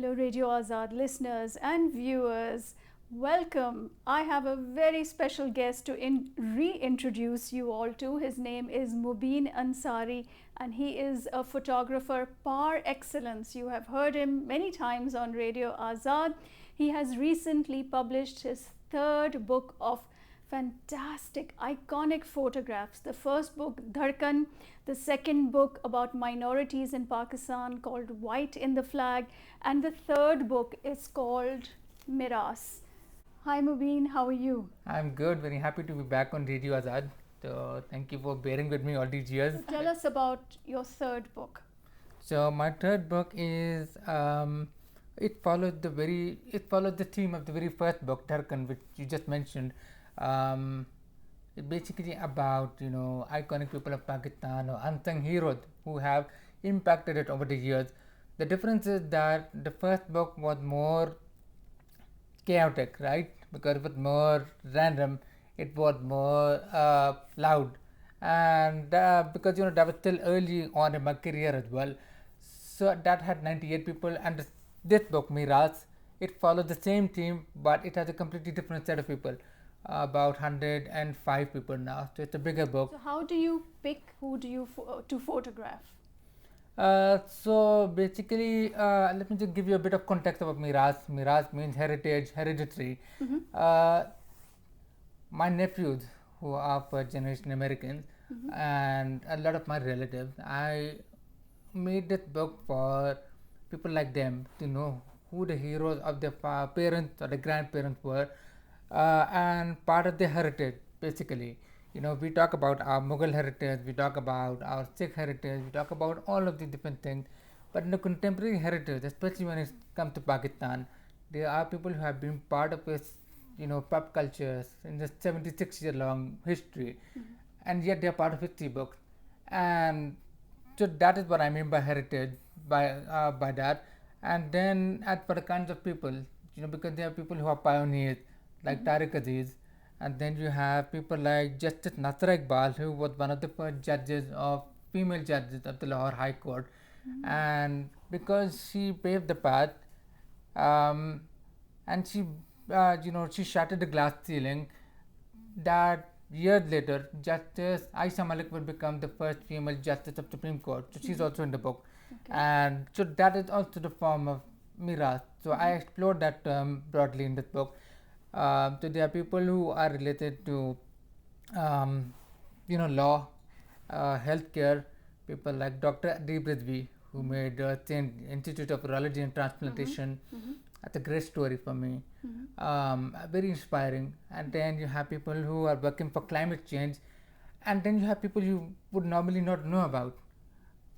Hello, Radio Azad listeners and viewers. Welcome. I have a very special guest to reintroduce you all to. His name is Mobeen Ansari, and he is a photographer par excellence. You have heard him many times on Radio Azad. He has recently published his third book of fantastic, iconic photographs. The first book, Dharkan, the second book about minorities in Pakistan called White in the Flag, and the third book is called Miraas. Hi Mubeen, how are you? I'm good, very happy to be back on Radio Azad. So thank you for bearing with me all these years. So tell us about your third book. So my third book is it follows the theme of the very first book, Dharkan, which you just mentioned. It's basically about iconic people of Pakistan or unsung heroes who have impacted it over the years. The difference is that the first book was more chaotic, right? Because it was more random, it was more loud, and because that was still early on in my career as well. So that had 98 people, and this book, Miraas, it follows the same theme, but it has a completely different set of people. About 105 people now, so it's a bigger book. So how do you pick who do you to photograph? So basically, let me just give you a bit of context about Miraas. Miraas means heritage, hereditary. My nephews, who are first generation Americans, and a lot of my relatives, I made this book for people like them to know who the heroes of their parents or the grandparents were, and part of their heritage, basically. We talk about our Mughal heritage, we talk about our Sikh heritage, we talk about all of these different things. But in the contemporary heritage, especially when it comes to Pakistan, there are people who have been part of its, pop cultures in the 76-year long history, and yet they are part of history books. And so that is what I mean by heritage, by that. And then as for the kinds of people, because there are people who are pioneers, like Tariq Aziz, and then you have people like Justice Nasra Iqbal, who was one of the first female judges of the Lahore High Court, and because she paved the path, and she shattered the glass ceiling, that years later, Justice Ayesha would become the first female justice of Supreme Court. So she's also in the book, and so that is also the form of Miraas. So I explored that term broadly in this book. So there are people who are related to, law, healthcare. People like Dr. Adib Rizvi, who made the Institute of Urology and Transplantation. That's a great story for me. Very inspiring. And then you have people who are working for climate change, and then you have people you would normally not know about.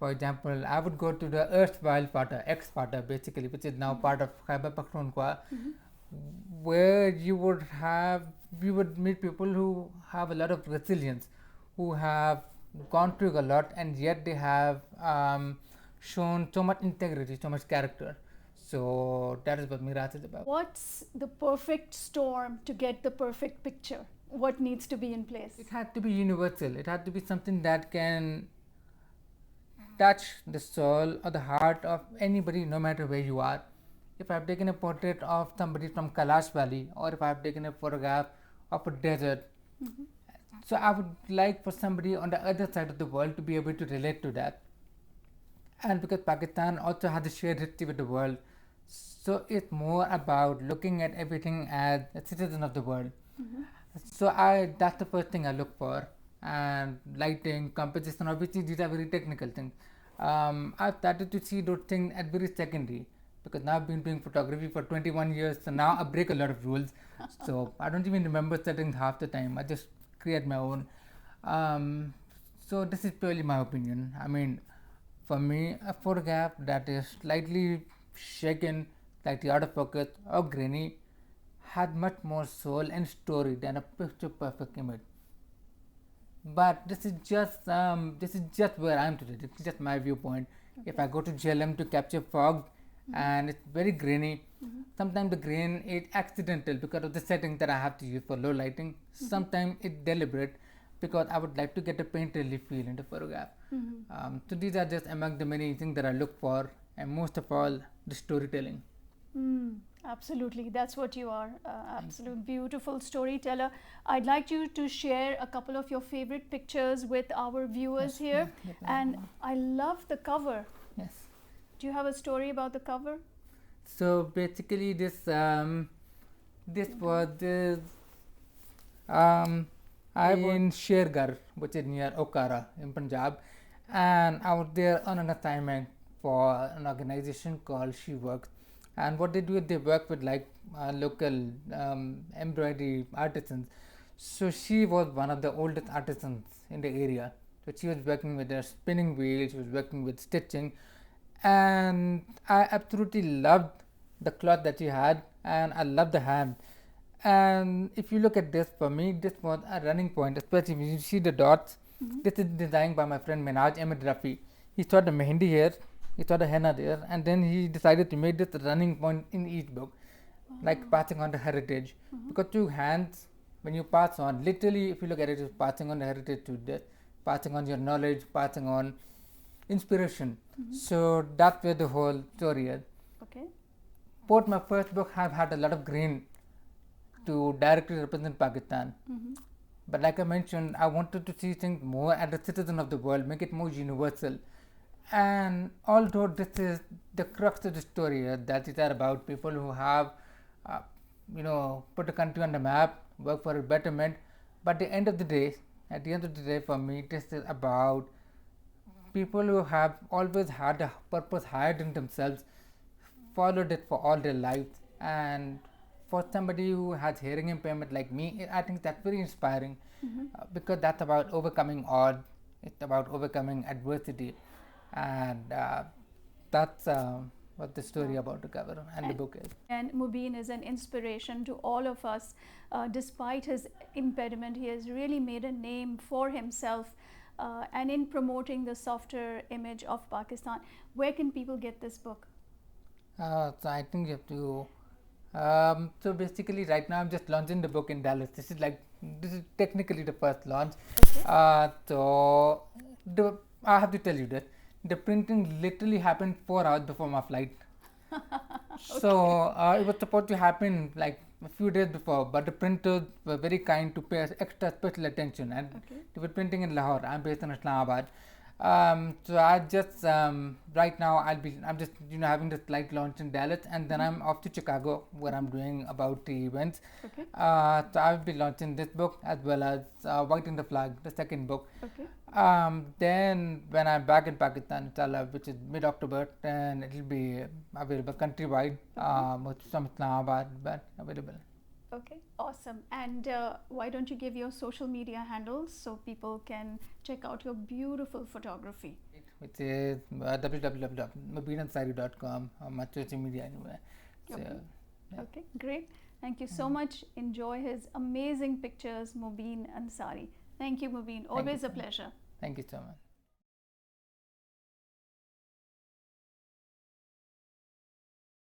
For example, I would go to the erstwhile Fata, ex-Fata basically, which is now part of Khyber Pakhtunkhwa, where you would meet people who have a lot of resilience, who have gone through a lot, and yet they have shown so much integrity, so much character. So that is what Miraas is about. What's the perfect storm to get the perfect picture? What needs to be in place? It had to be universal. It had to be something that can touch the soul or the heart of anybody, no matter where you are. If I've taken a portrait of somebody from Kailash Valley, or if I've taken a photograph of a desert, so I would like for somebody on the other side of the world to be able to relate to that. And because Pakistan also has a shared history with the world, so it's more about looking at everything as a citizen of the world. So that's the first thing I look for. And lighting, composition, obviously these are very technical things. I've started to see those things as very secondary, because now I've been doing photography for 21 years, so now I break a lot of rules. So I don't even remember settings half the time. I just create my own. So this is purely my opinion. I mean, for me, a photograph that is slightly shaken, slightly out of focus or grainy, has much more soul and story than a picture perfect image. But this is just where I am today. This is just my viewpoint. If I go to JLM to capture fog, and it's very grainy, sometimes the grain is accidental because of the setting that I have to use for low lighting. Sometimes it's deliberate because I would like to get a painterly feel in the photograph. So these are just among the many things that I look for and most of all, the storytelling. Absolutely, that's what you are. Absolute beautiful storyteller. I'd like you to share a couple of your favorite pictures with our viewers here. And I love the cover. Yes. Do you have a story about the cover? So basically, this was this. I was in Shergar, which is near Okara in Punjab, and I was there on an assignment for an organization called She Works. And what they do is they work with like local embroidery artisans. So she was one of the oldest artisans in the area. So she was working with a spinning wheel, she was working with stitching, and I absolutely loved the cloth that she had, and I loved the hand. And if you look at this, for me, this was a running point, especially when you see the dots. This is designed by my friend Minaj Ahmed Rafi. He saw the mehendi here, he saw the henna there, and then he decided to make this running point in each book, like passing on the heritage. Because through hands, when you pass on, literally, if you look at it, it's passing on the heritage to this, passing on your knowledge, passing on inspiration. So that's where the whole story is. Okay. Both my first book have had a lot of grain to directly represent Pakistan. But like I mentioned, I wanted to see things more as a citizen of the world, make it more universal. And although this is the crux of the story, that is about people who have, put the country on the map, work for a betterment. But at the end of the day, for me, this is about people who have always had a purpose higher in themselves, followed it for all their lives, and for somebody who has hearing impairment like me, I think that's very inspiring because that's about overcoming odds, it's about overcoming adversity, and that's what the story about the cover and the book is. And Mobeen is an inspiration to all of us. Despite his impediment, he has really made a name for himself and in promoting the softer image of Pakistan. Where can people get this book? So I think you have to. So basically, right now I'm just launching the book in Dallas. This is technically the first launch. Okay. So I have to tell you that the printing literally happened 4 hours before my flight. So it was supposed to happen like a few days before, but the printers were very kind to pay us extra special attention, and they were printing in Lahore. I'm based in Islamabad. So I just right now I'm just having this light launch in Dallas, and then I'm off to Chicago where I'm doing about the events. Okay. So I'll be launching this book as well as Whiting the Flag, the second book. Okay. Then when I'm back in Pakistan, which is mid-October, then it'll be available countrywide, some Islamabad, but available. Okay, awesome. And why don't you give your social media handles so people can check out your beautiful photography? Which is www.mobeenansari.com or my social media anywhere. So, Okay, great. Thank you so much. Enjoy his amazing pictures, Mobeen Ansari. Thank you, Mobeen. Always a pleasure. Thank you so much.